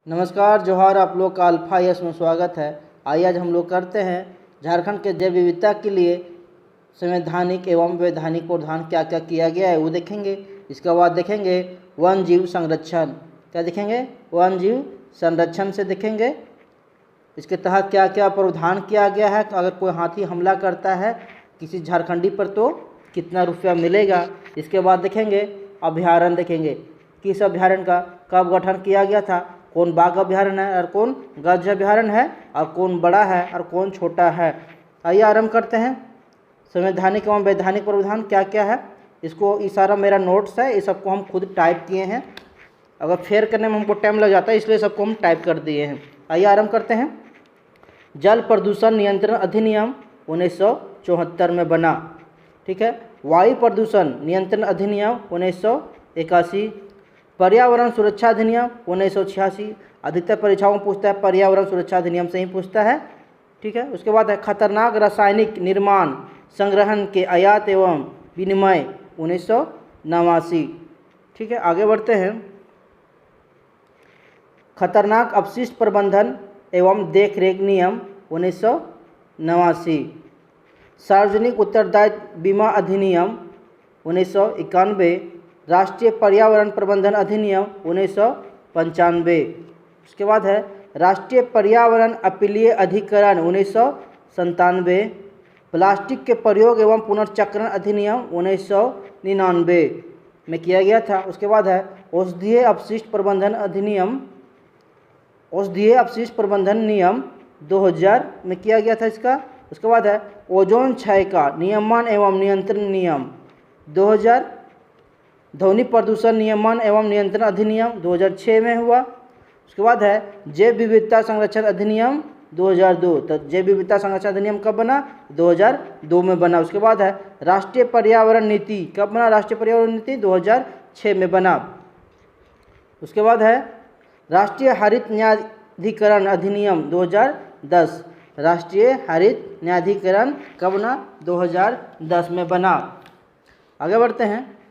नमस्कार जोहार, आप लोग का अल्फा यस में स्वागत है। आइए आज हम लोग करते हैं झारखंड के जैव विविधता के लिए संवैधानिक एवं वैधानिक प्रावधान क्या क्या किया गया है वो देखेंगे। इसके बाद देखेंगे वन जीव संरक्षण, क्या देखेंगे, वन जीव संरक्षण से देखेंगे इसके तहत क्या क्या प्रावधान किया गया है। तो अगर कोई हाथी हमला करता है किसी झारखंडी पर तो कितना रुपया मिलेगा। इसके बाद देखेंगे अभ्यारण्य, देखेंगे किस अभ्यारण्य का कब गठन किया गया था, कौन बाघ अभ्यारण्य है और कौन गज अभ्यारण्य है और कौन बड़ा है और कौन छोटा है। आइए आरंभ करते हैं। संवैधानिक एवं वैधानिक प्रावधान क्या क्या है, इसको इशारा मेरा नोट्स है, ये सबको हम खुद टाइप किए हैं। अगर फेयर करने में हमको टाइम लग जाता है इसलिए सबको हम टाइप कर दिए हैं। आइए आरंभ करते हैं। जल प्रदूषण नियंत्रण अधिनियम 1974 में बना, ठीक है। वायु प्रदूषण नियंत्रण अधिनियम 1981। पर्यावरण सुरक्षा अधिनियम 1986। अधिकतर परीक्षाओं में पूछता है पर्यावरण सुरक्षा अधिनियम से ही पूछता है, ठीक है। उसके बाद है खतरनाक रासायनिक निर्माण संग्रहण के आयात एवं विनिमय 1989, ठीक है। आगे बढ़ते हैं। खतरनाक अपशिष्ट प्रबंधन एवं देखरेख नियम 1989। सार्वजनिक उत्तरदायित्व बीमा अधिनियम 1991। राष्ट्रीय पर्यावरण प्रबंधन अधिनियम 1995। उसके बाद है राष्ट्रीय पर्यावरण अपीलीय अधिकरण 1997। प्लास्टिक के प्रयोग एवं पुनर्चक्रण अधिनियम 1999 में किया गया था। उसके बाद है औषधीय अपशिष्ट प्रबंधन अधिनियम, औषधीय अपशिष्ट प्रबंधन नियम 2000 में किया गया था इसका। उसके बाद है ओजोन क्षय का नियमन एवं नियंत्रण नियम 2000। ध्वनि प्रदूषण नियमन एवं नियंत्रण अधिनियम 2006 में हुआ। उसके बाद है जैव विविधता संरक्षण अधिनियम 2002। तो जैव विविधता संरक्षण अधिनियम कब बना, 2002 में बना। उसके बाद है राष्ट्रीय पर्यावरण नीति कब बना, राष्ट्रीय पर्यावरण नीति 2006 में बना। उसके बाद है राष्ट्रीय हरित न्यायाधिकरण अधिनियम 2010। राष्ट्रीय हरित न्यायाधिकरण कब बना, 2010 में बना। आगे बढ़ते हैं।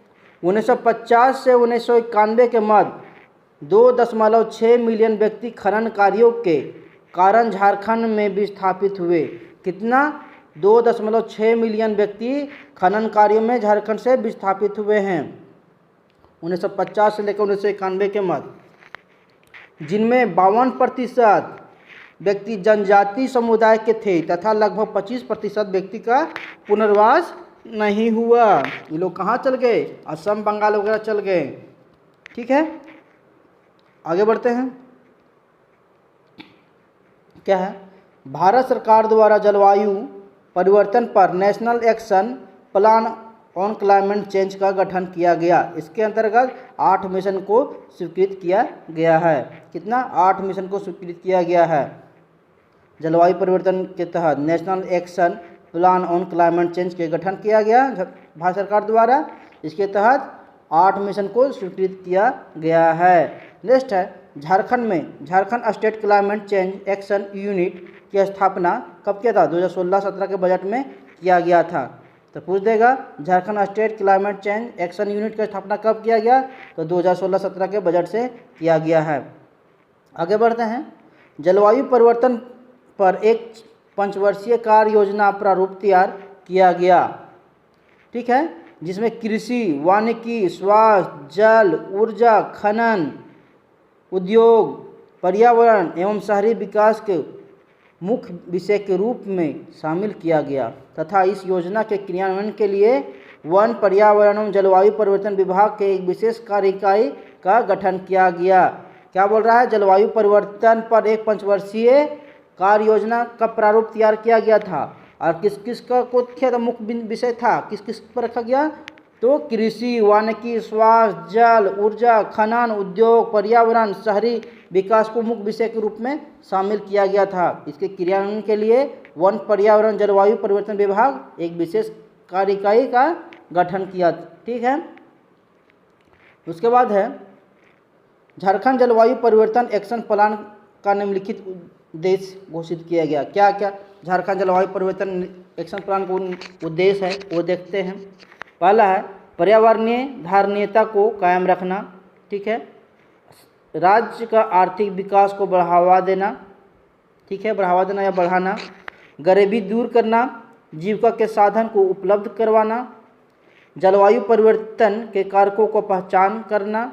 1950 से 1991 के मध्य 2.6 मिलियन व्यक्ति खनन कार्यों के कारण झारखंड में विस्थापित हुए। कितना, 2.6 मिलियन व्यक्ति खनन कार्यों में झारखंड से विस्थापित हुए हैं 1950 से लेकर 1991 के मध्य, जिनमें 52% व्यक्ति जनजाति समुदाय के थे तथा लगभग 25% व्यक्ति का पुनर्वास नहीं हुआ। ये लोग कहाँ चल गए, असम बंगाल वगैरह चल गए, ठीक है। आगे बढ़ते हैं। क्या है, भारत सरकार द्वारा जलवायु परिवर्तन पर national action plan on climate change का गठन किया गया। इसके अंतर्गत 8 मिशन को स्वीकृत किया गया है। कितना, 8 मिशन को स्वीकृत किया गया है जलवायु परिवर्तन के तहत। National action plan on climate change के गठन किया गया भारत सरकार द्वारा। इसके तहत 8 मिशन को स्वीकृत किया गया है। नेक्स्ट है झारखंड में Jharkhand state climate change action unit की स्थापना कब किया था, 2016-17 के बजट में किया गया था। तो पूछ देगा Jharkhand state climate change action unit की स्थापना कब किया गया, तो 2016-17 के बजट से किया गया है। आगे बढ़ते हैं। जलवायु परिवर्तन पर एक 5 वर्षीय कार्य योजना प्रारूप तैयार किया गया, ठीक है, जिसमें कृषि, वानिकी, स्वास्थ्य, जल, ऊर्जा, खनन, उद्योग, पर्यावरण एवं शहरी विकास के मुख्य विषय के रूप में शामिल किया गया तथा इस योजना के क्रियान्वयन के लिए वन, पर्यावरण एवं जलवायु परिवर्तन विभाग के एक विशेष कार्य इकाई का गठन किया गया। क्या बोल रहा है, जलवायु परिवर्तन पर एक 5 वर्षीय कार्य योजना का प्रारूप तैयार किया गया था और किस किस का को था, मुख्य विषय था किस किस पर रखा गया, तो कृषि, वानिकी, स्वास्थ्य, जल, ऊर्जा, खनन, उद्योग, पर्यावरण, शहरी विकास को मुख्य विषय के रूप में शामिल किया गया था। इसके क्रियान्वयन के लिए वन, पर्यावरण, जलवायु परिवर्तन विभाग एक विशेष कार्य इकाई का गठन किया, ठीक है। उसके बाद है झारखंड जलवायु परिवर्तन एक्शन प्लान का निम्नलिखित उद्देश्य घोषित किया गया। क्या क्या झारखंड जलवायु परिवर्तन एक्शन प्लान का उद्देश्य है वो देखते हैं। पहला है पर्यावरणीय धारणीयता को कायम रखना, ठीक है। राज्य का आर्थिक विकास को बढ़ावा देना, ठीक है, बढ़ावा देना या बढ़ाना, गरीबी दूर करना, जीविका के साधन को उपलब्ध करवाना, जलवायु परिवर्तन के कारकों को पहचान करना,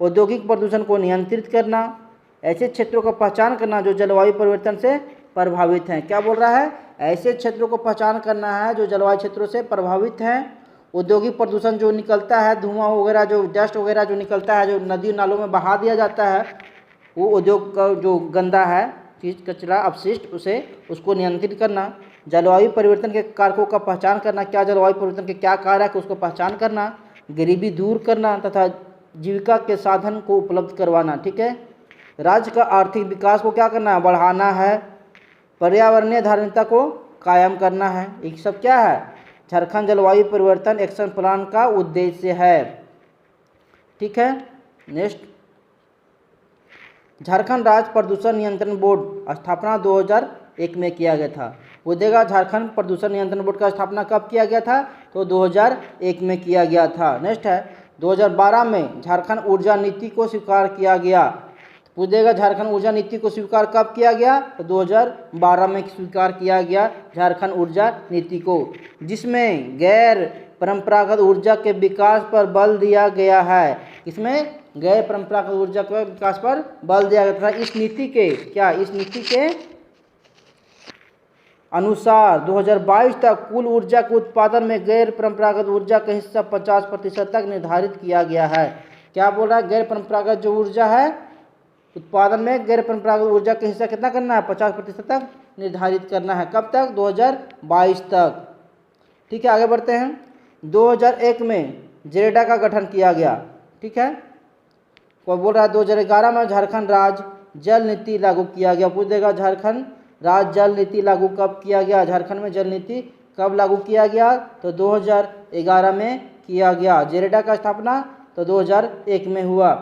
औद्योगिक प्रदूषण को नियंत्रित करना, ऐसे क्षेत्रों का पहचान करना जो जलवायु परिवर्तन से प्रभावित हैं। क्या बोल रहा है? ऐसे क्षेत्रों को पहचान करना है जो जलवायु क्षेत्रों से प्रभावित हैं। औद्योगिक प्रदूषण जो निकलता है, धुआं वगैरह, जो डस्ट वगैरह जो निकलता है, जो नदी नालों में बहा दिया जाता है, वो उद्योग का जो गंदा है चीज़, कचरा, अपशिष्ट, उसको नियंत्रित करना। जलवायु परिवर्तन के कारकों का पहचान करना, क्या जलवायु परिवर्तन के क्या कारक है उसको पहचान करना, गरीबी दूर करना तथा जीविका के साधन को उपलब्ध करवाना। ठीक है, राज्य का आर्थिक विकास को क्या करना है? बढ़ाना है। पर्यावरणीय धार्मिकता को कायम करना है। ये सब क्या है? झारखंड जलवायु परिवर्तन एक्शन प्लान का उद्देश्य है। ठीक है, नेक्स्ट, झारखंड राज्य प्रदूषण नियंत्रण बोर्ड स्थापना 2001 में किया गया था। वो देगा, झारखंड प्रदूषण नियंत्रण बोर्ड का स्थापना कब किया गया था? तो 2001 में किया गया था। नेक्स्ट है, 2012 में झारखंड ऊर्जा नीति को स्वीकार किया गया। पूछेगा झारखंड ऊर्जा नीति को स्वीकार कब किया गया? तो 2012 में स्वीकार किया गया झारखंड ऊर्जा नीति को, जिसमें गैर परंपरागत ऊर्जा के विकास पर बल दिया गया है। इसमें गैर परंपरागत ऊर्जा के विकास पर बल दिया गया था। इस नीति के अनुसार 2022 तक कुल ऊर्जा के उत्पादन में गैर परंपरागत ऊर्जा का हिस्सा 50% तक निर्धारित किया गया है। क्या बोल रहा है? गैर परंपरागत जो ऊर्जा है उत्पादन में गैर परंपरागत ऊर्जा का हिस्सा कितना करना है? 50% तक निर्धारित करना है। कब तक? 2022 तक। ठीक है, आगे बढ़ते हैं। 2001 में जेरेडा का गठन किया गया। ठीक है, कोई बोल रहा है 2011 में झारखंड राज्य जल नीति लागू किया गया। पूछ देगा झारखंड राज्य जल नीति लागू कब किया गया? झारखंड में जल नीति कब लागू किया गया? तो 2011 में किया गया। जेरेडा का स्थापना तो 2001 में हुआ।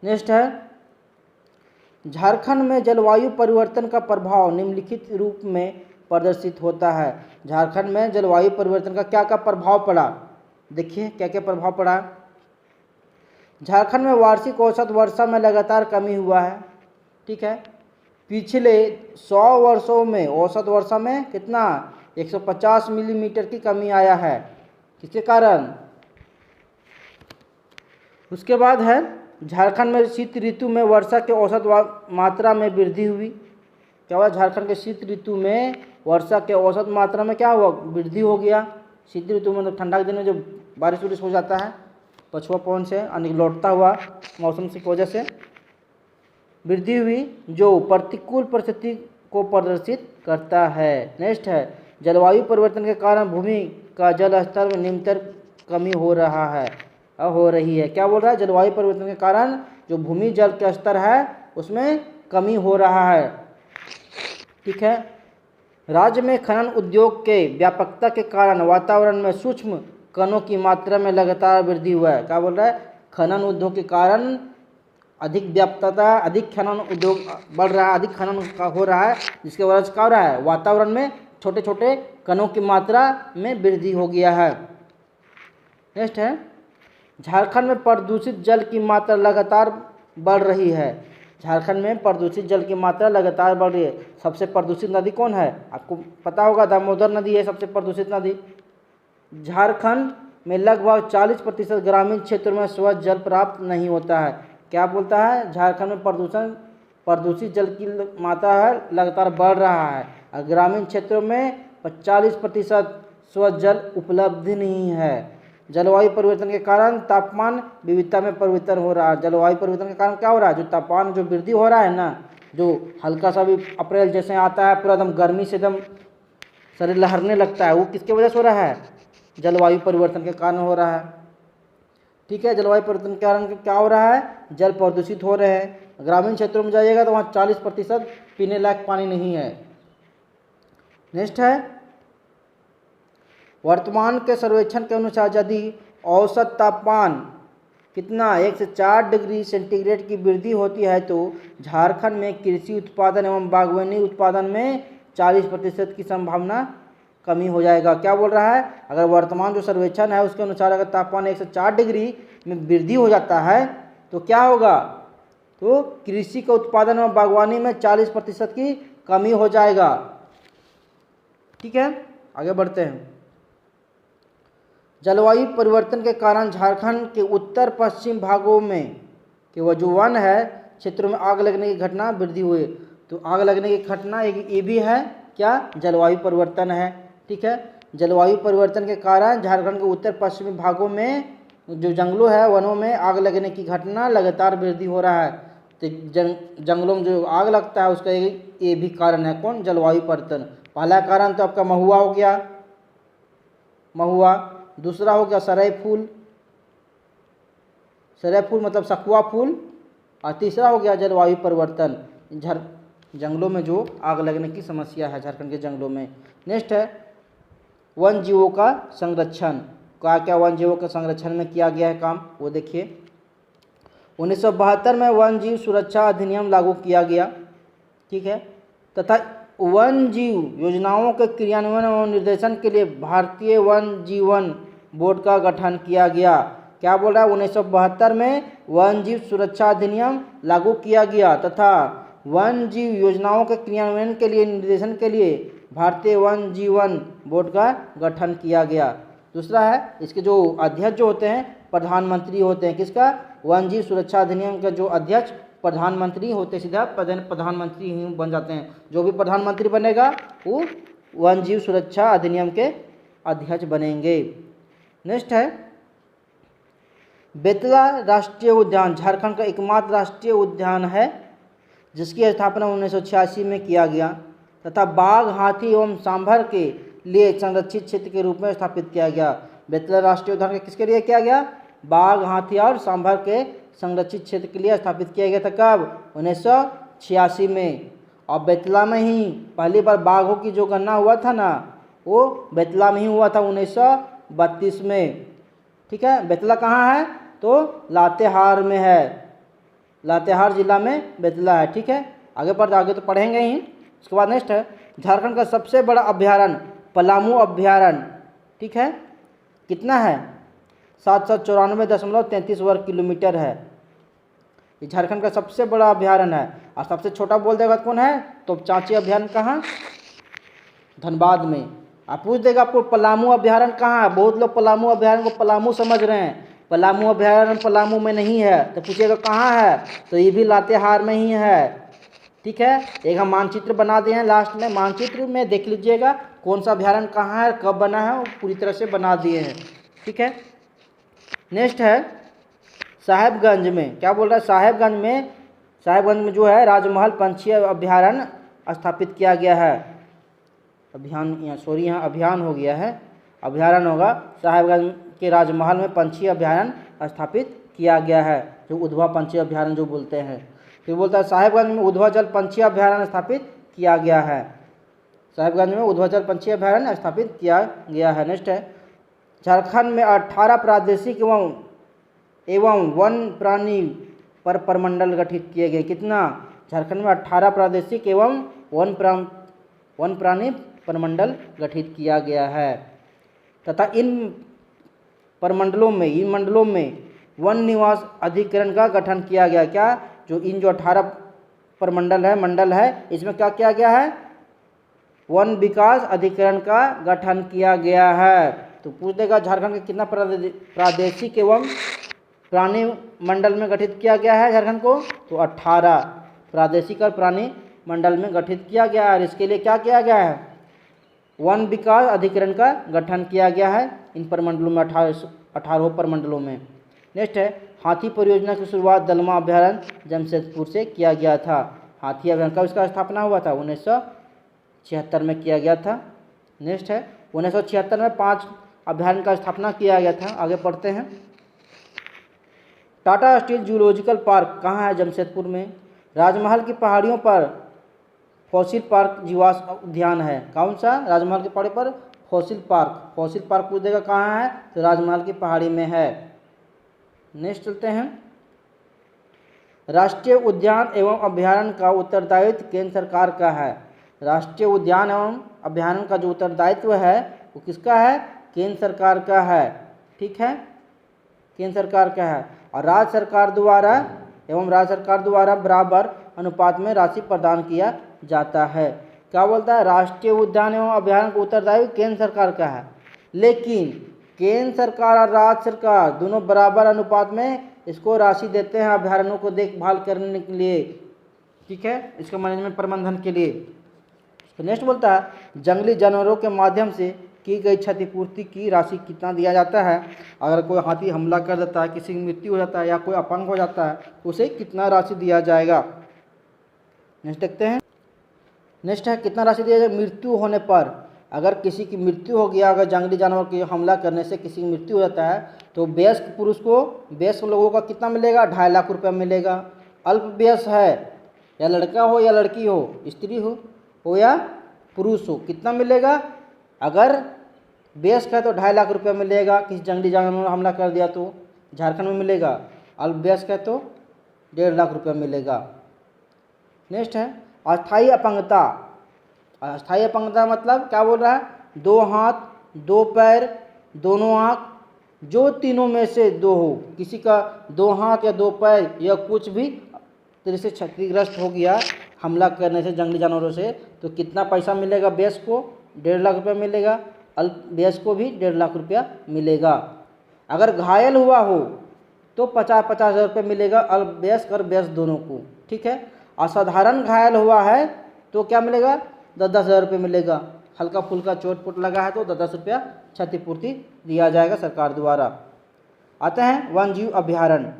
नेक्स्ट है, झारखंड में जलवायु परिवर्तन का प्रभाव निम्नलिखित रूप में प्रदर्शित होता है। झारखंड में जलवायु परिवर्तन का क्या क्या प्रभाव पड़ा? देखिए क्या क्या प्रभाव पड़ा। झारखंड में वार्षिक औसत वर्षा में लगातार कमी हुआ है। ठीक है, पिछले 100 वर्षों में औसत वर्षा में कितना? 150 मिलीमीटर की कमी आया है। किसके कारण? उसके बाद है, झारखंड में शीत ऋतु में वर्षा के औसत मात्रा में वृद्धि हुई। क्या हुआ? झारखंड के शीत ऋतु में वर्षा के औसत मात्रा में क्या हुआ? वृद्धि हो गया। शीत ऋतु में, मतलब ठंडा के दिन में जो बारिश वारिश हो जाता है पछुआ पवन से लौटता हुआ मौसम की वजह से वृद्धि हुई, जो प्रतिकूल परिस्थिति को प्रदर्शित करता है। नेक्स्ट है, जलवायु परिवर्तन के कारण भूमि का जल स्तर में निरंतर कमी हो रही है। क्या बोल रहा है? जलवायु परिवर्तन के कारण जो भूमि जल का स्तर है उसमें कमी हो रहा है। ठीक है, राज्य में खनन उद्योग के व्यापकता के कारण वातावरण में सूक्ष्म कणों की मात्रा में लगातार वृद्धि हुआ है। क्या बोल रहा है? खनन उद्योग के कारण अधिक व्यापकता, अधिक खनन उद्योग बढ़ रहा है, अधिक खनन का हो रहा है, जिसके वजह से क्या हो रहा है? वातावरण में छोटे छोटे कणों की मात्रा में वृद्धि हो गया है। नेक्स्ट है, झारखंड में प्रदूषित जल की मात्रा लगातार बढ़ रही है। झारखंड में प्रदूषित जल की मात्रा लगातार बढ़ रही है। सबसे प्रदूषित नदी कौन है? आपको पता होगा, दामोदर नदी है सबसे प्रदूषित नदी। झारखंड में लगभग 40% ग्रामीण क्षेत्रों में स्वच्छ जल प्राप्त नहीं होता है। क्या बोलता है? झारखंड में प्रदूषित जल की मात्रा है लगातार बढ़ रहा है और ग्रामीण क्षेत्रों में 40% स्वच्छ जल उपलब्ध नहीं है। जलवायु परिवर्तन के कारण तापमान विविधता में परिवर्तन हो रहा है। जलवायु परिवर्तन के कारण क्या हो रहा है? जो तापमान जो वृद्धि हो रहा है ना, जो हल्का सा भी अप्रैल जैसे आता है पूरा एकदम गर्मी से एकदम शरीर लहरने लगता है, वो किसके वजह से हो रहा है? जलवायु परिवर्तन के कारण हो रहा है। ठीक है, जलवायु परिवर्तन के कारण क्या हो रहा है? जल प्रदूषित हो रहे हैं। ग्रामीण क्षेत्रों में जाइएगा तो वहाँ 40% पीने लायक पानी नहीं है। नेक्स्ट है, वर्तमान के सर्वेक्षण के अनुसार यदि औसत तापमान कितना 1 से 4 डिग्री सेंटीग्रेड की वृद्धि होती है तो झारखंड में कृषि उत्पादन एवं बागवानी उत्पादन में 40% की संभावना कमी हो जाएगा। क्या बोल रहा है? अगर वर्तमान जो सर्वेक्षण है उसके अनुसार अगर तापमान 1 से 4 डिग्री में वृद्धि हो जाता है तो क्या होगा? तो कृषि के उत्पादन और बागवानी में 40% की कमी हो जाएगा। ठीक है, आगे बढ़ते हैं। जलवायु परिवर्तन के कारण झारखंड के उत्तर पश्चिम भागों में कि वो जो वन है क्षेत्रों में आग लगने की घटना वृद्धि हुई। तो आग लगने की घटना एक ये भी है क्या, जलवायु परिवर्तन है। ठीक है, जलवायु परिवर्तन के कारण झारखंड के उत्तर पश्चिमी भागों में जो जंगलों है वनों में आग लगने की घटना लगातार वृद्धि हो रहा है। तो जंगलों में जो आग लगता है उसका ये भी कारण है कौन, जलवायु परिवर्तन। पहला कारण तो आपका महुआ हो गया, महुआ। दूसरा हो गया सराय फूल, सराय फूल मतलब सखुआ फूल। और तीसरा हो गया जलवायु परिवर्तन, जंगलों में जो आग लगने की समस्या है झारखंड के जंगलों में। नेक्स्ट है वन जीवों का संरक्षण। क्या क्या वन जीवों के संरक्षण में किया गया है काम, वो देखिए। 1972 में वन जीव सुरक्षा अधिनियम लागू किया गया। ठीक है, तथा वन जीव योजनाओं के क्रियान्वयन और निर्देशन के लिए भारतीय वन जीवन बोर्ड का गठन किया गया। क्या बोल रहा है, 1972 में वन जीव सुरक्षा अधिनियम लागू किया गया तथा वन जीव योजनाओं के क्रियान्वयन के लिए निर्देशन के लिए भारतीय वन जीवन बोर्ड का गठन किया गया। दूसरा है इसके जो अध्यक्ष जो होते हैं प्रधानमंत्री होते हैं, किसका, वन जीव सुरक्षा अधिनियम का जो अध्यक्ष प्रधानमंत्री होते हैं, सीधा प्रधानमंत्री ही बन जाते हैं। जो भी प्रधानमंत्री बनेगा वो वन जीव सुरक्षा अधिनियम के अध्यक्ष बनेंगे। नेक्स्ट है बेतला राष्ट्रीय उद्यान झारखंड का एकमात्र राष्ट्रीय उद्यान है जिसकी स्थापना 1986 में किया गया तथा बाघ, हाथी एवं सांभर के लिए संरक्षित क्षेत्र के रूप में स्थापित किया गया। बेतला राष्ट्रीय उद्यान किसके लिए किया गया, बाघ, हाथी और सांभर के संरक्षित क्षेत्र के लिए स्थापित किया गया था। कब, 1986 में। और बेतला में ही पहली बार बाघों की जो गणना हुआ था ना, वो बेतला में ही हुआ था 1932 में। ठीक है, बेतला कहाँ है, तो लातेहार में है, लातेहार जिला में बेतला है। ठीक है, आगे तो पढ़ेंगे ही। उसके बाद नेक्स्ट है झारखंड का सबसे बड़ा अभ्यारण्य पलामू अभ्यारण्य। ठीक है, कितना है, 794.33 वर्ग किलोमीटर है। ये झारखंड का सबसे बड़ा अभ्यारण्य है। और सबसे छोटा बोल देगा कौन है, तो चांची अभ्यारण्य कहाँ, धनबाद में। आप पूछ देगा आपको पलामू अभ्यारण्य कहाँ है, बहुत लोग पलामू अभ्यारण्य को पलामू समझ रहे हैं। पलामू अभ्यारण्य पलामू में नहीं है, तो पूछेगा कहाँ है, तो ये भी लातेहार में ही है। ठीक है, एक हम मानचित्र बना दिए हैं, लास्ट में मानचित्र में देख लीजिएगा कौन सा अभ्यारण्य कहाँ है, कब बना है, वो पूरी तरह से बना दिए हैं। ठीक है, नेक्स्ट है साहेबगंज में। क्या बोल रहा है, साहेबगंज में जो है राजमहल पंछी अभ्यारण्य स्थापित किया गया है। यहाँ अभियान हो गया है, अभ्यारण्य होगा। साहेबगंज के राजमहल में पंछी अभ्यारण्य स्थापित किया गया है, जो उधवा पंछी अभ्यारण्य जो बोलते हैं। फिर बोलता है साहेबगंज में उधवा जल पंछी अभ्यारण्य स्थापित किया गया है, साहेबगंज में उधवा जल पंछी अभ्यारण्य स्थापित किया गया है। नेक्स्ट है झारखंड में 18 प्रादेशिक एवं वन प्राणी पर प्रमंडल गठित किए गए। कितना, झारखंड में 18 प्रादेशिक एवं वन प्राणी प्रमंडल गठित किया गया है तथा इन मंडलों में वन निवास अधिकरण का गठन किया गया। क्या, जो इन जो 18 मंडल है इसमें क्या किया गया है, वन विकास अधिकरण का गठन किया गया है। तो पूछ देगा झारखंड के कितना प्रादेशिक एवं प्राणी मंडल में गठित किया गया है झारखंड को, तो 18 प्रादेशिक और प्राणी मंडल में गठित किया गया है। और इसके लिए क्या किया गया है, वन विकास अधिकरण का गठन किया गया है इन प्रमंडलों में, 18 प्रमंडलों में। नेक्स्ट है हाथी परियोजना की शुरुआत दलमा अभ्यारण्य जमशेदपुर से किया गया था। हाथी अभ्यारण्य कब इसका स्थापना हुआ था, 1976 में किया गया था। नेक्स्ट है 1976 में 5 अभ्यारण्य का स्थापना किया गया था। आगे पढ़ते हैं। टाटा स्टील जूलॉजिकल पार्क कहाँ है, जमशेदपुर में। राजमहल की पहाड़ियों पर फॉसिल पार्क जीवाश्म उद्यान है। कौन सा, राजमहल की पहाड़ी पर फॉसिल पार्क पूछ देगा कहाँ है, तो राजमहल की पहाड़ी में है। नेक्स्ट चलते हैं। राष्ट्रीय उद्यान एवं अभ्यारण्य का उत्तरदायित्व केंद्र सरकार का है। राष्ट्रीय उद्यान एवं अभ्यारण्य का जो उत्तरदायित्व है वो किसका है, केंद्र सरकार का है। ठीक है, केंद्र सरकार का है। और राज्य सरकार द्वारा एवं राज्य सरकार द्वारा बराबर अनुपात में राशि प्रदान किया जाता है। क्या बोलता है, राष्ट्रीय उद्यान एवं अभयारण्य का उत्तरदायित्व केंद्र सरकार का है, लेकिन केंद्र सरकार और राज्य सरकार दोनों बराबर अनुपात में इसको राशि देते हैं अभयारण्यों को देखभाल करने के लिए, ठीक है, इसका मैनेजमेंट प्रबंधन के लिए। तो नेक्स्ट बोलता है जंगली जानवरों के माध्यम से की गई क्षतिपूर्ति की राशि कितना दिया जाता है। अगर कोई हाथी हमला कर देता है, किसी की मृत्यु हो जाता है या कोई अपंग हो जाता है तो उसे कितना राशि दिया जाएगा। नेक्स्ट देखते हैं। नेक्स्ट है कितना राशि दिया जाएगा मृत्यु होने पर। अगर किसी की मृत्यु हो गया, अगर जंगली जानवर के हमला करने से किसी की मृत्यु हो जाता है तो वयस्क पुरुष को, वयस्क लोगों का कितना मिलेगा, 2.5 लाख रुपया मिलेगा। अल्प वयस्क है, या लड़का हो या लड़की हो, स्त्री हो या पुरुष हो, कितना मिलेगा। अगर वयस्क है तो 2.5 लाख रुपया मिलेगा, किसी जंगली जानवर ने हमला कर दिया तो झारखंड में मिलेगा। अल्प वयस्क है तो 1.5 लाख रुपया मिलेगा। नेक्स्ट है अस्थायी अपंगता। अस्थायी अपंगता मतलब क्या बोल रहा है, 2 हाथ 2 पैर दोनों आँख, जो तीनों में से 2 हो, किसी का 2 हाथ या 2 पैर या कुछ भी तरह से क्षतिग्रस्त हो गया हमला करने से जंगली जानवरों से, तो कितना पैसा मिलेगा, वयस्क को 1.5 लाख रुपया मिलेगा, अल्प वयस्क को भी 1.5 लाख रुपया मिलेगा। अगर घायल हुआ हो तो 50-50 हज़ार रुपये मिलेगा, अल्प वयस्क और वयस्क दोनों को, ठीक है। असाधारण घायल हुआ है तो क्या मिलेगा, 10-10 हज़ार रुपये मिलेगा। हल्का फुल्का चोट पोट लगा है तो 10-10 रुपया क्षतिपूर्ति दिया जाएगा सरकार द्वारा। आते हैं वन जीव अभ्यारण्य।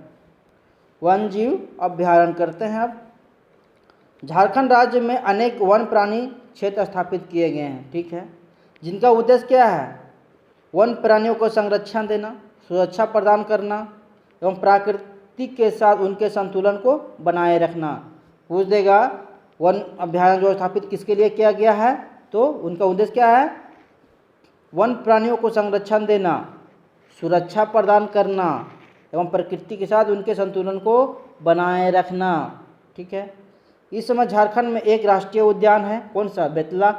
वन जीव अभ्यारण्य करते हैं अब। झारखंड राज्य में अनेक वन प्राणी क्षेत्र स्थापित किए गए हैं, ठीक है, जिनका उद्देश्य क्या है, वन प्राणियों को संरक्षण देना, सुरक्षा प्रदान करना एवं प्रकृति के साथ उनके संतुलन को बनाए रखना। पूछ देगा वन अभ्यारण्य जो स्थापित किसके लिए किया गया है, तो उनका उद्देश्य क्या है, वन प्राणियों को संरक्षण देना, सुरक्षा प्रदान करना एवं प्रकृति के साथ उनके संतुलन को बनाए रखना, ठीक है। इस समय झारखंड में एक राष्ट्रीय उद्यान है, कौन सा, बेतला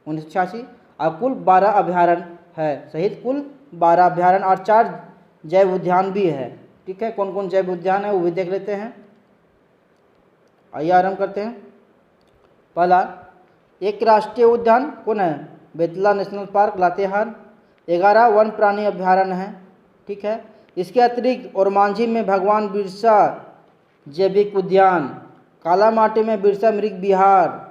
1986, और कुल 12 अभ्यारण्य है सहित कुल 12 अभ्यारण्य और 4 जैव उद्यान भी है, ठीक है। कौन कौन जैव उद्यान है वो भी देख लेते हैं। आइए आरंभ करते हैं। पहला एक राष्ट्रीय उद्यान कौन है, Betla national park Latehar. 11 one प्राणी अभ्यारण्य हैं, ठीक है। इसके अतिरिक्त ओरमांझी में भगवान बिरसा जैविक उद्यान, कालामाटी में बिरसा मृग विहार,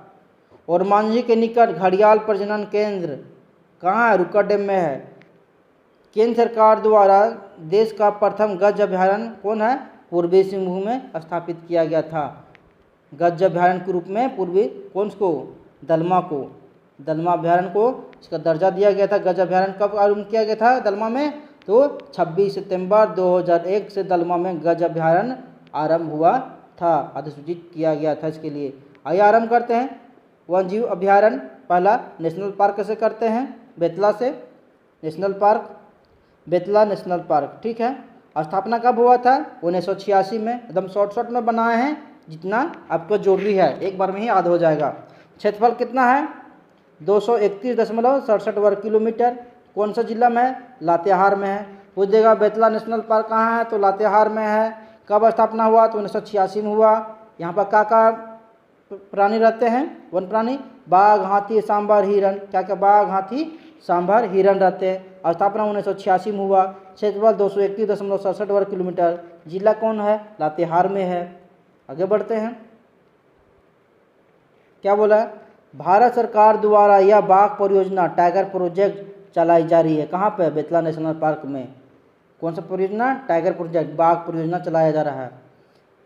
ओरमांझी के निकट घड़ियाल प्रजनन केंद्र कहाँ है, रुका डैम में है। केंद्र सरकार द्वारा देश का प्रथम गज अभ्यारण्य कौन है, पूर्वी सिंहभूम में स्थापित किया गया था। गज अभ्यारण्य के रूप में पूर्वी कौन को, दलमा को, दलमा अभ्यारण्य को इसका दर्जा दिया गया था। गज अभ्यारण्य कब आरंभ किया गया था दलमा में, तो 26 सितंबर 2001 से दलमा में गज अभ्यारण्य आरंभ हुआ था, अधिसूचित किया गया था इसके लिए। आइए आरंभ करते हैं। वन जीव अभ्यारण्य पहला नेशनल पार्क से करते हैं, बेतला से national park, Betla national park, ठीक है। स्थापना कब हुआ था, 1986 में। एकदम शॉर्ट में बनाए हैं, जितना आपको जरूरी है एक बार में ही याद हो जाएगा। क्षेत्रफल कितना है, 231.67 वर्ग किलोमीटर। कौन सा जिला में है, लातेहार में है। पूछ देगा बेतला नेशनल पार्क कहाँ है, तो लातेहार में है। कब स्थापना हुआ, तो 1986 में हुआ। यहाँ पर क्या प्राणी रहते हैं, वन प्राणी, बाघ हाथी सांभर हिरण, क्या बाघ हाथी सांभर हिरण रहते हैं। स्थापना 1986 में हुआ। क्षेत्रफल 231.67 वर्ग किलोमीटर। जिला कौन है, लातेहार में है। आगे बढ़ते हैं। क्या बोला है, भारत सरकार द्वारा यह बाघ परियोजना टाइगर प्रोजेक्ट चलाई जा रही है। कहाँ पे, बेतला नेशनल पार्क में। कौन सा परियोजना, टाइगर प्रोजेक्ट, बाघ परियोजना चलाया जा रहा है।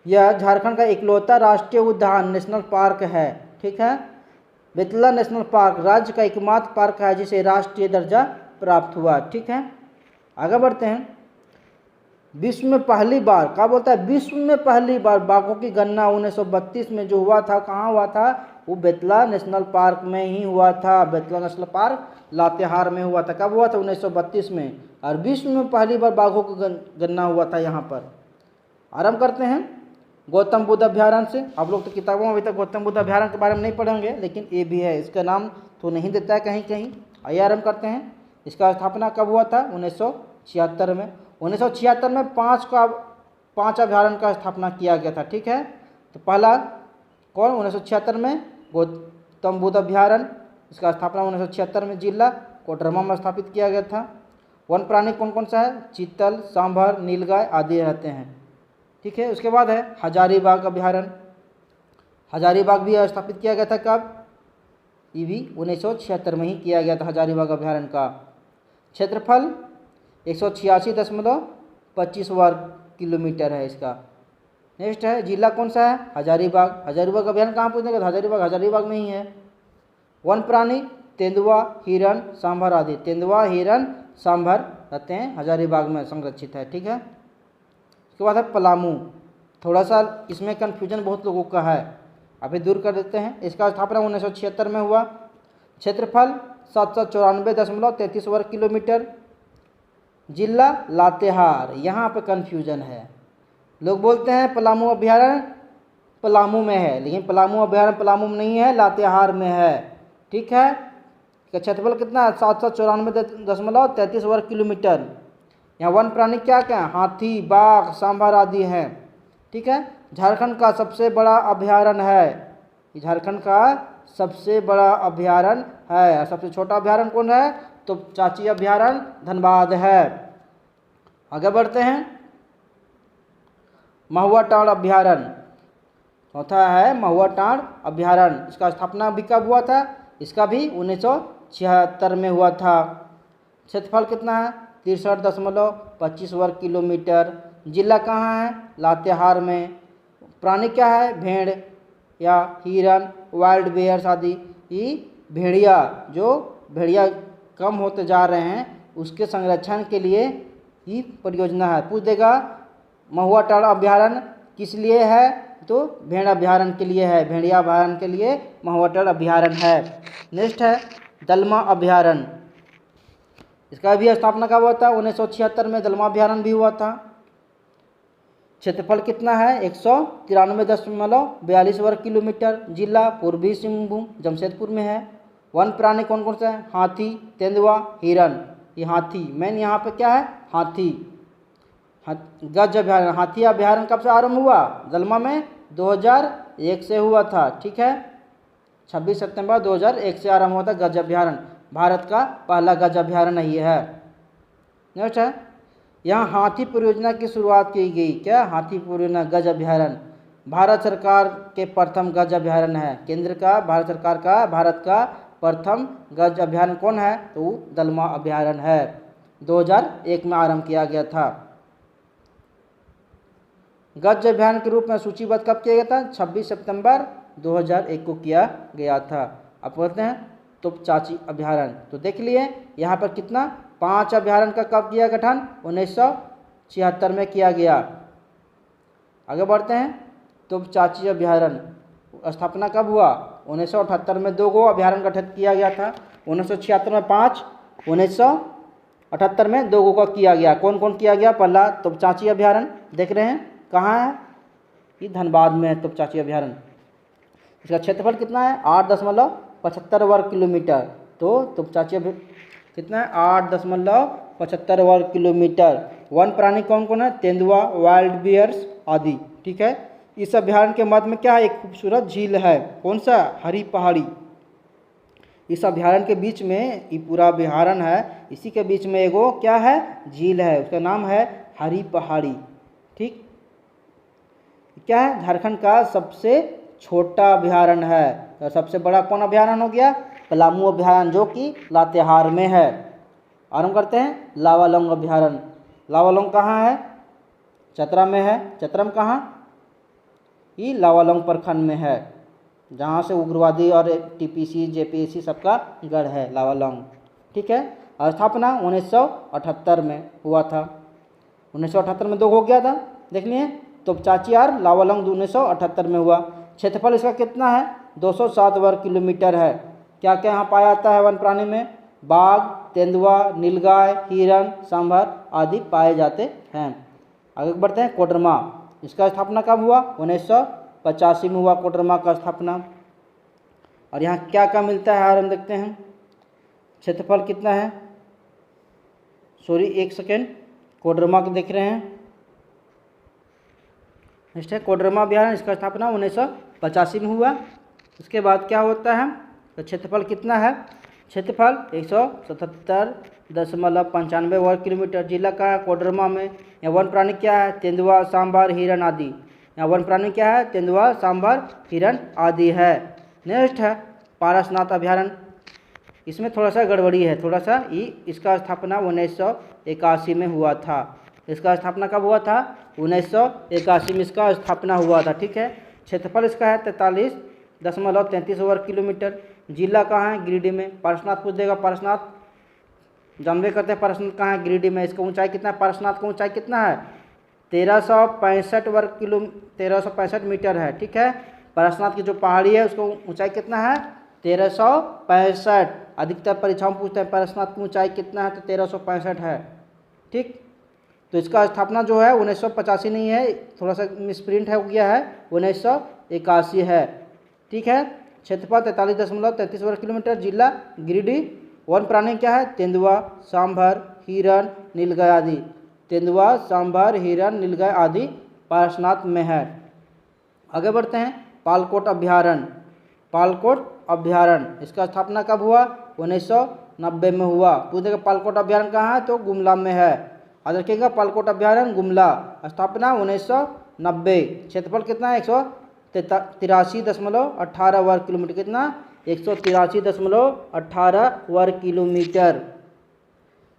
यह झारखंड का इकलौता राष्ट्रीय उद्यान नेशनल पार्क है, ठीक है। बेतला नेशनल पार्क राज्य का एकमात्र पार्क है जिसे राष्ट्रीय दर्जा प्राप्त हुआ, ठीक है। आगे बढ़ते हैं। विश्व में पहली बार, क्या बोलता है, विश्व में पहली बार बाघों की गणना 1932 में जो हुआ था, कहाँ हुआ था, वो बेतला नेशनल पार्क में ही हुआ था। बेतला नेशनल पार्क लातेहार में हुआ था। कब हुआ था, 1932 में। और विश्व में पहली बार बाघों की गणना हुआ था यहाँ पर। आरंभ करते हैं गौतम बुद्ध अभ्यारण्य से। आप लोग तो किताबों में अभी तक गौतम बुद्ध अभ्यारण्य के बारे में नहीं पढ़ेंगे, लेकिन ये भी है, इसका नाम तो नहीं देता है कहीं कहीं। आइए आरंभ करते हैं। इसका स्थापना कब हुआ था, 1976 में। 1976 में 5 अभयारण्य का स्थापना किया गया था। ठीक है, तो पहला कौन 1976 में गौतम बुद्ध अभयारण्य, इसका स्थापना 1976 में जिला कोडरमा में स्थापित किया गया था। वन प्राणी कौन कौन सा है, चीतल, सांभर, नीलगाय आदि रहते हैं। ठीक है, उसके बाद है हजारीबाग अभयारण्य। हजारीबाग भी स्थापित किया गया था कब, ये भी 1976 में ही किया गया था हजारीबाग अभयारण्य का। क्षेत्रफल 186.25 वर्ग किलोमीटर है इसका। नेक्स्ट है जिला कौन सा है, हजारीबाग। हजारीबाग अभयारण्य कहाँ पूछेंगे, हजारीबाग में ही है। वन प्राणी तेंदुआ, हिरन, सांभर आदि। तेंदुआ, हिरन, सांभर रहते हैं हजारीबाग में संरक्षित है। ठीक है, उसके बाद है पलामू। थोड़ा सा इसमें कन्फ्यूजन बहुत लोगों का है, अभी दूर कर देते हैं। इसका स्थापना 1976 में हुआ। क्षेत्रफल 794.33 वर्ग किलोमीटर। जिला लातेहार, यहाँ पे कन्फ्यूजन है। लोग बोलते हैं पलामू अभयारण्य पलामू में है, लेकिन पलामू अभयारण्य पलामू में नहीं है, लातेहार में है। ठीक है, इसका क्षेत्रफल कितना है, 794.33 वर्ग किलोमीटर। यहाँ वन प्राणी क्या क्या है, हाथी, बाघ, सांभर आदि हैं। ठीक है, झारखंड का सबसे बड़ा अभयारण्य है, झारखंड का सबसे बड़ा अभयारण्य है। सबसे छोटा अभयारण्य कौन है, तो चाची अभयारण्य धनबाद है। आगे बढ़ते हैं, महुआ टाँड़ अभयारण्य। चौथा है महुआ टाँड़ अभयारण्य। इसका स्थापना भी कब हुआ था, इसका भी 1976 में हुआ था। क्षेत्रफल कितना है, 63.25 वर्ग किलोमीटर। जिला कहाँ है, लातेहार में। प्राणी क्या है, भेड़ या हिरन, वाइल्ड बेयर्स आदि। ये भेड़िया, जो भेड़िया कम होते जा रहे हैं उसके संरक्षण के लिए ये परियोजना है। पूछ देगा महुआ टाँड़ अभयारण्य किस लिए है, तो भेड़ अभयारण्य के लिए है, भेड़िया अभयारण्य के लिए महुआ टाँड़ अभयारण्य है। नेक्स्ट है दलमा अभयारण्य। इसका भी स्थापना कब हुआ था, 1976 में दलमा अभयारण्य भी हुआ था। क्षेत्रफल कितना है, 193.42 वर्ग किलोमीटर। जिला पूर्वी सिंहभूम जमशेदपुर में है। वन प्राणी कौन कौन सा है, हाथी, तेंदुआ, हिरन। ये हाथी मेन यहाँ पे क्या है, हाथी। गज अभयारण्य, हाथी अभयारण्य कब से आरंभ हुआ, दलमा में 2001 से हुआ था। ठीक है, 26 सितंबर 2001 से आरंभ हुआ था गज अभयारण्य। भारत का पहला गज अभयारण्य ये है। नेक्स्ट है, यहाँ हाथी परियोजना की शुरुआत की गई। क्या, हाथी परियोजना गज अभयारण्य भारत सरकार के प्रथम गज अभयारण्य है। केंद्र का, भारत सरकार का, भारत का प्रथम गज अभयारण्य कौन है, तो दलमा अभयारण्य है। 2001 में आरंभ किया गया था। गज अभयारण्य के रूप में सूचीबद्ध कब किया गया था, 26 सितंबर 2001 को किया गया था। अब बोलते हैं तो चाची अभयारण्य, तो देख लिए यहाँ पर कितना 5 अभयारण्य का कब किया गठन, 1976 में किया गया। आगे बढ़ते हैं, तो चाची अभयारण्य स्थापना कब हुआ, 1978 में 2 गो अभयारण्य गठित किया गया था। 1976 में 5, 1978 में 2 गो का किया गया। कौन कौन किया गया, पहला तो चाची अभयारण्य देख रहे हैं कहाँ है, ये धनबाद में है तो चाची अभयारण्य। इसका क्षेत्रफल कितना है, 8.75 वर्ग किलोमीटर। तो चाची कितना है, 8.75 वर्ग किलोमीटर। वन प्राणी कौन कौन है, तेंदुआ, वाइल्ड बियर्स आदि। ठीक है, इस अभयारण्य के मध्य में क्या है, एक खूबसूरत झील है। कौन सा, हरी पहाड़ी। इस अभयारण्य के बीच में, ये पूरा अभयारण्य है, इसी के बीच में एगो क्या है, झील है, उसका नाम है हरी पहाड़ी। ठीक, क्या है, झारखंड का सबसे छोटा अभयारण्य है। तो सबसे बड़ा कौन अभयारण्य हो गया, पलामू अभयारण्य, जो कि लातेहार में है। आरंभ करते हैं लावालौंग अभयारण्य। लावालौंग कहाँ है, चतरा में है। चतरम कहाँ, ये लावालौंग प्रखंड में है, जहाँ से उग्रवादी और टीपीसी जेपीएससी सबका गढ़ है लावालौंग। ठीक है, स्थापना 1978 में हुआ था। 1978 में 2 हो गया था, देख लिए। तो चाची और लावालौंग 1978 में हुआ। क्षेत्रफल इसका कितना है, 207 वर्ग किलोमीटर है। क्या क्या यहाँ पाया जाता है वन प्राणी में, बाघ, तेंदुआ, नीलगाय, हिरन, सांभर आदि पाए जाते हैं। आगे बढ़ते हैं, कोडरमा। इसका स्थापना कब हुआ, 1985 में हुआ कोडरमा का स्थापना। और यहाँ क्या क्या मिलता है हम देखते हैं। क्षेत्रफल कितना है, सॉरी 1 सेकेंड, कोडरमा को देख रहे हैं। नेक्स्ट है कोडरमा अभ्यारण्य, इसका स्थापना 1985 में हुआ। उसके बाद क्या होता है, तो क्षेत्रफल कितना है, क्षेत्रफल 177.95 वर्ग किलोमीटर। जिला का कोडरमा में। यहाँ वन प्राणी क्या है, तेंदुआ, सांभर, हिरन आदि। यहाँ वन प्राणी क्या है, तेंदुआ, सांभर, हिरन आदि है। नेक्स्ट है पारसनाथ अभ्यारण्य, इसमें थोड़ा सा गड़बड़ी है, थोड़ा सा इसका स्थापना 1981 में हुआ था। इसका स्थापना कब हुआ था, 1981 में इसका स्थापना हुआ था। ठीक है, क्षेत्रफल इसका है 43.33 वर्ग किलोमीटर। जिला कहाँ है, गिरिडीह में। पारसनाथ पूछ देगा, पारसनाथ जानबे करते हैं पारसनाथ कहाँ है, गिरिडीह में। इसका ऊंचाई कितना है, पारसनाथ का ऊंचाई कितना है, 1365 मीटर है। ठीक है, पारसनाथ की जो पहाड़ी है उसको ऊंचाई कितना है, 1365। अधिकतर परीक्षाओं में पूछते हैं पारसनाथ की ऊंचाई कितना है, तो 1365 है। ठीक, तो इसका स्थापना जो है 1985 नहीं है, थोड़ा सा मिसप्रिंट हो गया है, 1981 है। ठीक है, क्षेत्रफल 43.33 वर्ग किलोमीटर। जिला गिरिडीह। वन प्राणी क्या है, तेंदुआ, सांभर, हिरन, नीलगाय आदि। तेंदुआ, सांभर, हिरन, नीलगाय आदि पारसनाथ में है। आगे बढ़ते हैं पालकोट अभ्यारण्य। पालकोट अभ्यारण्य, इसका स्थापना कब हुआ, 1990 में हुआ। पूछेगा पालकोट अभ्यारण्य कहाँ है, तो गुमला में है। याद रखिएगा पालकोट अभ्यारण्य गुमला। स्थापना 1990। क्षेत्रफल कितना है, 183.18 वर्ग किलोमीटर। कितना, 183.18 वर्ग किलोमीटर।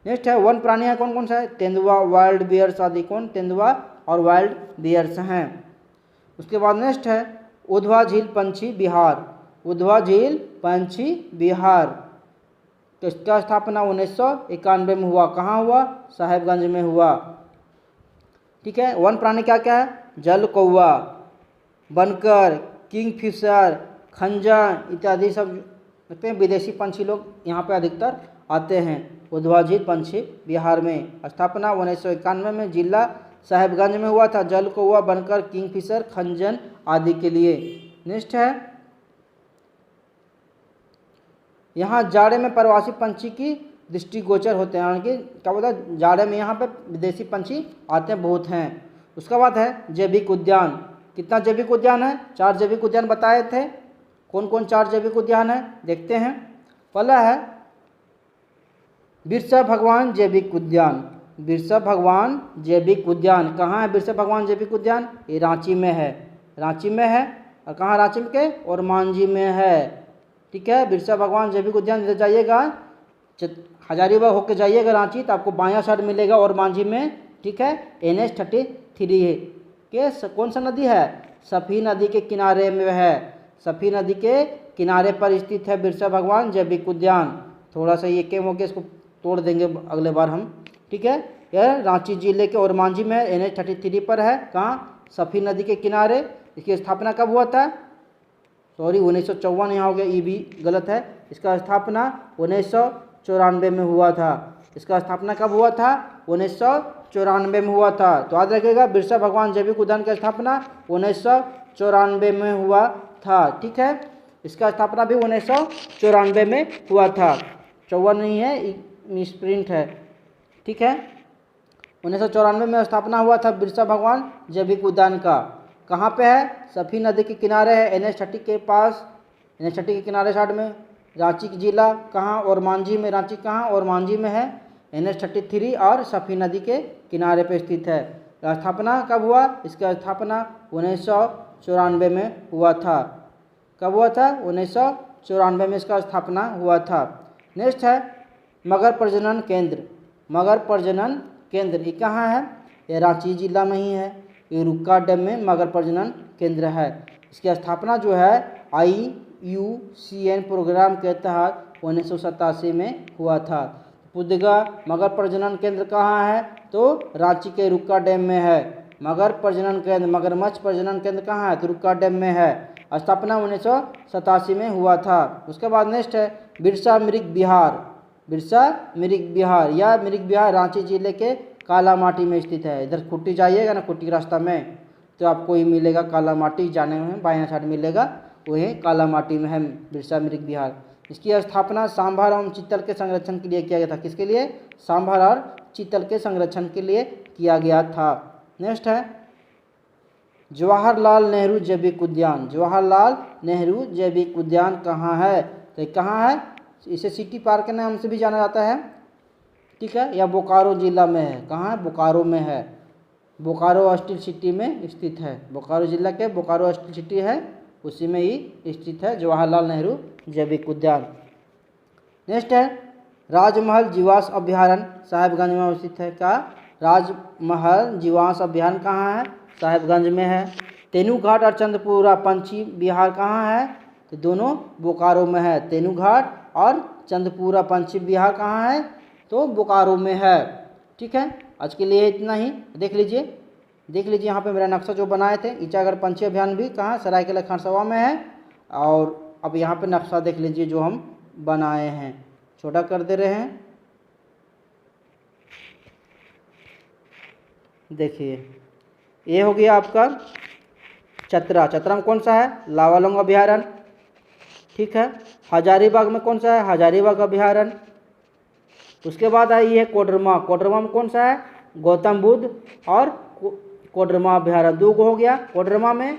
नेक्स्ट है वन प्राणी है, कौन कौन सा है, तेंदुआ, वाइल्ड बियर्स आदि। कौन, तेंदुआ और वाइल्ड बियर्स हैं। उसके बाद नेक्स्ट है उधवा झील पंछी बिहार। उधवा झील पंछी बिहार, इसका स्थापना 1991 में हुआ। कहाँ हुआ, साहेबगंज में हुआ। ठीक है, वन प्राणी क्या क्या है, जल कौवा, बनकर, किंगफिशर, खंजन इत्यादि सब देखते हैं। विदेशी पंछी लोग यहाँ पे अधिकतर आते हैं। उधवा झील पंछी बिहार में। स्थापना 1991 में। जिला साहेबगंज में हुआ था। जल कौवा, बनकर, किंगफिशर, खंजन आदि के लिए। नेक्स्ट है यहाँ जाड़े में प्रवासी पंछी की दृष्टिगोचर होते हैं, यानी कि क्या बोलता है, जाड़े में यहाँ पे विदेशी पंछी आते हैं, बहुत हैं। उसका बाद है जैविक उद्यान। कितना जैविक उद्यान है, 4 जैविक उद्यान बताए थे। कौन कौन 4 जैविक उद्यान है, देखते हैं। पहला है बिरसा भगवान जैविक उद्यान। बिरसा भगवान जैविक उद्यान कहाँ है, बिरसा भगवान जैविक उद्यान, ये रांची में है। रांची में है, और कहाँ रांची के, और मांझी में है। ठीक है, बिरसा भगवान जैविक उद्यान इधर जाइएगा, हजारीबाग होकर जाइएगा रांची, तो आपको बायां साइड मिलेगा, और मांझी में। ठीक है, NH-33 है। के कौन सा नदी है, सफी नदी के किनारे में है। सफी नदी के किनारे पर स्थित है बिरसा भगवान जैविक उद्यान। थोड़ा सा ये केम हो गया, इसको तोड़ देंगे अगले बार हम। ठीक है, यह रांची जिले के और मांझी में NH-33 पर है। कहाँ, सफी नदी के किनारे। इसकी स्थापना कब हुआ था, सॉरी 1954 यहाँ हो गया, ये भी गलत है। इसका स्थापना 1994 में हुआ था। इसका स्थापना कब हुआ था, 1994 में हुआ था। तो याद रखिएगा बिरसा भगवान जैविक उद्यान की स्थापना 1994 में हुआ था। ठीक है, इसका स्थापना भी 1994 में हुआ था, 54 नहीं है, मिसप्रिंट है। ठीक है, 1994 में स्थापना हुआ था बिरसा भगवान जैविक उद्यान का। कहाँ पे है, सफी नदी के किनारे है, NH-30 के पास, NH-30 के किनारे साइड में। रांची जिला कहाँ, और मांझी में। रांची कहाँ, और मांझी में है, NH-33 और सफी नदी के किनारे पे स्थित है। स्थापना कब हुआ, इसका स्थापना 1994 में हुआ था। कब हुआ था, 1994 में इसका स्थापना हुआ था। नेक्स्ट है मगर प्रजनन केंद्र। मगर प्रजनन केंद्र ये कहाँ है, ये रांची जिला में ही है। ये रुक्का डैम में मगर प्रजनन केंद्र है। इसकी स्थापना जो है IUCN प्रोग्राम के तहत 1987 में हुआ था। पुदगा मगर प्रजनन केंद्र कहाँ है, तो रांची के रुक्का डैम में है। मगर प्रजनन केंद्र, मगरमच्छ प्रजनन केंद्र कहाँ है, तो रुक्का डैम में है। स्थापना 1987 में हुआ था। उसके बाद नेक्स्ट है बिरसा मृग विहार। बिरसा मृग विहार या मृग विहार रांची जिले के कालामाटी में स्थित है। इधर खुट्टी जाइएगा ना, खुट्टी रास्ता में, तो आपको ये मिलेगा कालामाटी, जाने में बायां साइड मिलेगा, वही कालामाटी में है बिरसा मृग विहार। इसकी स्थापना सांभर एवं चीतल के संरक्षण के लिए किया गया था। किसके लिए, सांभर और चीतल के संरक्षण के लिए किया गया था। नेक्स्ट है जवाहरलाल नेहरू जैविक उद्यान, जवाहरलाल नेहरू जैविक उद्यान कहाँ है? तो कहाँ है? इसे सिटी पार्क के नाम से भी जाना जाता है, ठीक है। या बोकारो जिला में है। कहाँ है? बोकारो में है। बोकारो स्टील सिटी में स्थित है। बोकारो जिला के बोकारो स्टील सिटी है, उसी में ही स्थित है जवाहरलाल नेहरू जैविक उद्यान। नेक्स्ट है राजमहल जीवाश्म अभ्यारण्य साहेबगंज में स्थित है। क्या? राजमहल जीवाश्म अभ्यारण्य कहाँ है? साहेबगंज में है। तेनूघाट और चंद्रपुरा पंछी विहार कहाँ है? तो दोनों बोकारो में है। तेनूघाट और चंद्रपुरा पंछी विहार कहाँ है? तो बोकारो में है, ठीक है। आज के लिए इतना ही। देख लीजिए यहाँ पे मेरा नक्शा जो बनाए थे। ईचागढ़ पंछी अभ्यारण्य भी कहाँ? सरायकेला खरसावां में है। और अब यहाँ पे नक्शा देख लीजिए जो हम बनाए हैं, छोटा कर दे रहे हैं। देखिए ये हो गया आपका चतरा। चतरा में कौन सा है? लावालौंग अभ्यारण्य, ठीक है। हजारीबाग में कौन सा है? हजारीबाग अभ्यारण्य। उसके बाद आई है कोडरमा। कोडरमा में कौन सा है? गौतम बुद्ध और कोडरमा अभ्यारण्य, 2 हो गया। कोडरमा में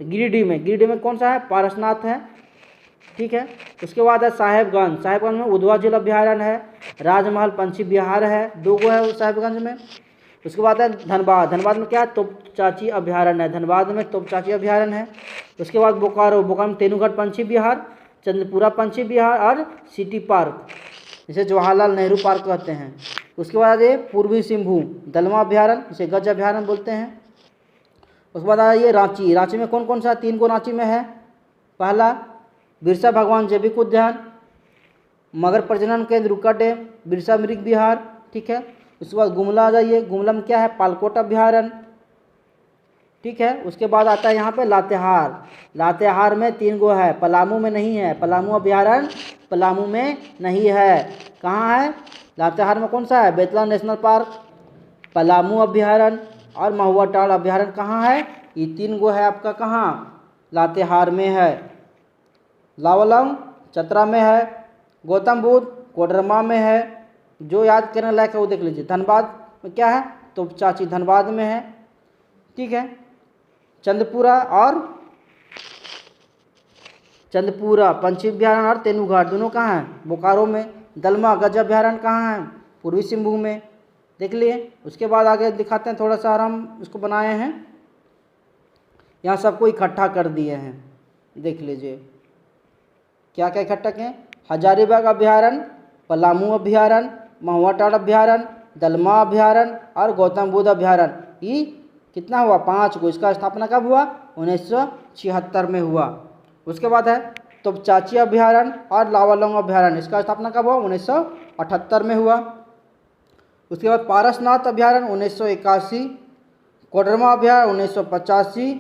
गिरिडीह में कौन सा है? पारसनाथ है, ठीक है। उसके बाद है साहेबगंज। साहेबगंज में उधवा झील अभ्यारण्य है। राजमहल पंछी विहार है, 2 है साहेबगंज में। उसके बाद है धनबाद। धनबाद में क्या है? तोपचाची अभ्यारण्य है। धनबाद में तोपचाची अभ्यारण्य है। उसके बाद बोकारो में तेनूघाट पंछी विहार, चंद्रपुरा पंछी विहार और सिटी पार्क, जिसे जवाहरलाल नेहरू पार्क कहते हैं। उसके बाद ये पूर्वी सिंहभूम दलमा अभ्यारण्य, जिसे गज अभ्यारण्य बोलते हैं। उसके बाद आइए रांची। रांची में कौन कौन सा? 3 को रांची में है। पहला बिरसा भगवान जैविक उद्यान, मगर प्रजनन केंद्र रुका डैम, बिरसा मृग विहार, ठीक है। उसके बाद गुमला आ जाइए। गुमला में क्या है? पालकोट अभ्यारण्य, ठीक है। उसके बाद आता है यहाँ पे लातेहार। लातेहार में 3 गो है, पलामू में नहीं है। पलामू अभ्यारण्य पलामू में नहीं है। कहाँ है? लातेहार में कौन सा है? बेतला नेशनल पार्क, पलामू अभ्यारण्य और महुआ टाल अभ्यारण्य कहाँ है? ये 3 गो है आपका। कहाँ? लातेहार में है। लावालौंग चतरा में है। गौतम बुद्ध कोडरमा में है। जो याद करने लायक है वो देख लीजिए। धनबाद में क्या है? तोपचाची धनबाद में है, ठीक है। चंद्रपुरा पंछी अभ्यारण्य और तेनूघाट दोनों कहाँ हैं? बोकारो में। दलमा गज अभ्यारण्य कहाँ है? पूर्वी सिंहभूम में, देख लिए। उसके बाद आगे दिखाते हैं थोड़ा सा, और हम इसको बनाए हैं, यहाँ सबको इकट्ठा कर दिए हैं। देख लीजिए क्या क्या इकट्ठा किए। हजारीबाग अभ्यारण्य, पलामू अभ्यारण्य, महुआ टाल अभ्यारण्य, दलमा अभ्यारण्य और गौतम बुद्ध अभ्यारण्य। ये कितना हुआ? 5 को। इसका स्थापना कब हुआ? 1976 में हुआ। उसके बाद है तोपचाची अभ्यारण्य और लावालौंग अभ्यारण्य, इसका स्थापना कब हुआ? 1978 में हुआ। उसके बाद पारसनाथ अभ्यारण्य 1981, कोडरमा अभ्यारण्य 1985,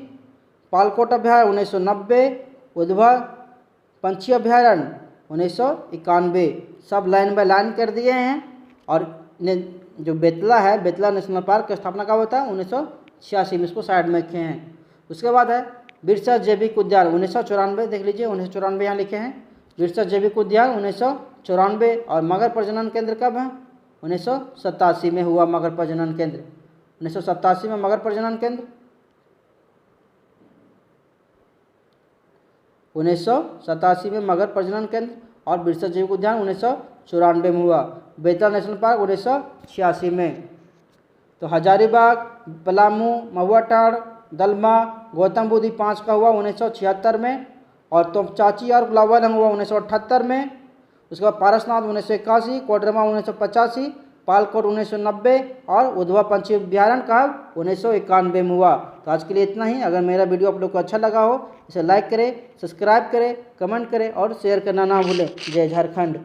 पालकोट अभ्यारण्य 1990, उधवा पंछी अभ्यारण्य 1991। सब लाइन बाय लाइन कर दिए हैं। और जो बेतला है, बेतला नेशनल पार्क की स्थापना कब होता है? 1986 में। इसको साइड में रखे हैं। उसके बाद है बिरसा जैविक उद्यान 1994, देख लीजिए 1994 यहाँ लिखे हैं। बिरसा जैविक उद्यान 1994। और मगर प्रजनन केंद्र कब है? 1987 में हुआ मगर प्रजनन केंद्र। 1987 में मगर प्रजनन केंद्र, 1987 में मगर प्रजनन केंद्र। और बिरसा जैविक उद्यान 1994 में हुआ। बेतला नेशनल पार्क 1986 में। तो हजारीबाग, पलामू, महुआ टाल, दलमा, गौतम बुद्ध 5 का हुआ 1976 में। और तोपचाची और लावालौंग हुआ 1978 में। उसके बाद पारसनाथ 1981, कोडरमा 1985, पालकोट 1990 और उधवा पंछी अभ्यारण्य का 1991 में हुआ। तो आज के लिए इतना ही। अगर मेरा वीडियो आप लोग को अच्छा लगा हो इसे लाइक करें, सब्सक्राइब करें, कमेंट करें और शेयर करना ना भूलें। जय झारखंड।